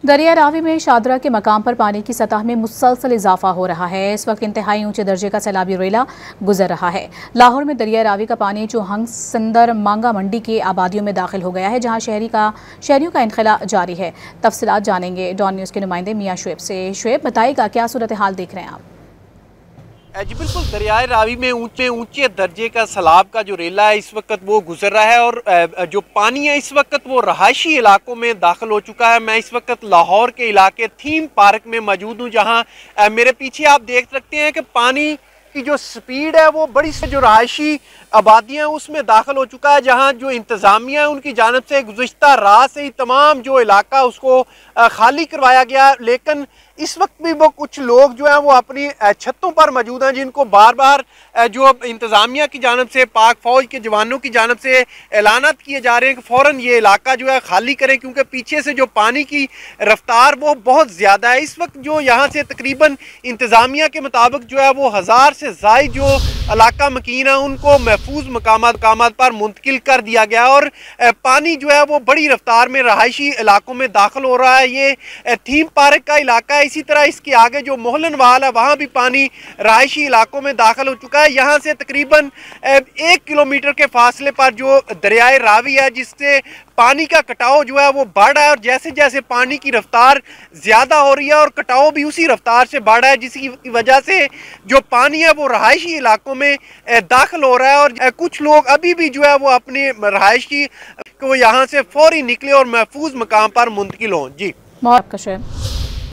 दरिया रावी में शादरा के मकाम पर पानी की सतह में मुसलसल इजाफा हो रहा है। इस वक्त इंतहाई ऊंचे दर्जे का सैलाबी रेला गुजर रहा है। लाहौर में दरिया रावी का पानी चौहंग सिंदर मांगा मंडी के आबादियों में दाखिल हो गया है, जहां शहरियों का इनखला जारी है। तफसीलात जानेंगे डॉन न्यूज़ के नुमाइंदे मियाँ शुएब से। शुएब, बताइएगा क्या सूरत हाल देख रहे हैं आप? जी बिल्कुल, दरियाए रावी में ऊंचे ऊंचे दर्जे का सैलाब का जो रेला है इस वक्त वो गुजर रहा है और जो पानी है इस वक्त वो रहायशी इलाकों में दाखिल हो चुका है। मैं इस वक्त लाहौर के इलाके थीम पार्क में मौजूद हूँ, जहाँ मेरे पीछे आप देख सकते हैं कि पानी की जो स्पीड है वो बड़ी से जो रहायशी आबादियाँ उसमें दाखिल हो चुका है, जहाँ जो इंतज़ामिया है उनकी जानब से गुज़िश्ता रात से ही तमाम जो इलाका उसको खाली करवाया गया। लेकिन इस वक्त भी वो कुछ लोग जो हैं वो अपनी छतों पर मौजूद हैं, जिनको बार बार जो इंतज़ामिया की जानब से पाक फ़ौज के जवानों की जानब से ऐलानात किए जा रहे हैं कि फ़ौरन ये इलाका जो है खाली करें, क्योंकि पीछे से जो पानी की रफ्तार वो बहुत ज़्यादा है। इस वक्त जो यहाँ से तकरीबन इंतज़ामिया के मुताबिक जो है वो 1000 से ज़ायद जो इलाका मकीन है उनको महफूज मकामात पर मुंतकिल कर दिया गया और पानी जो है वो बड़ी रफ्तार में रहायशी इलाकों में दाखिल हो रहा है। ये थीम पार्क का इलाका है। इसी तरह इसके आगे जो मोहलन वाल है वहाँ भी पानी रहायशी इलाकों में दाखिल हो चुका है। यहाँ से तकरीबन 1 किलोमीटर के फासले पर जो दरियाए रावी है, जिससे पानी का कटाव जो है वो बढ़ रहा है और जैसे जैसे पानी की रफ्तार ज़्यादा हो रही है और कटाव भी उसी रफ्तार से बढ़ रहा है, जिसकी वजह से जो पानी है वो रहायशी इलाकों में दाखिल हो रहा है। और कुछ लोग अभी भी जो है वो अपनी रहायशी को यहाँ से फौरी निकले और महफूज मकाम पर मुंतकिल हों। जी, आपका शुक्रिया।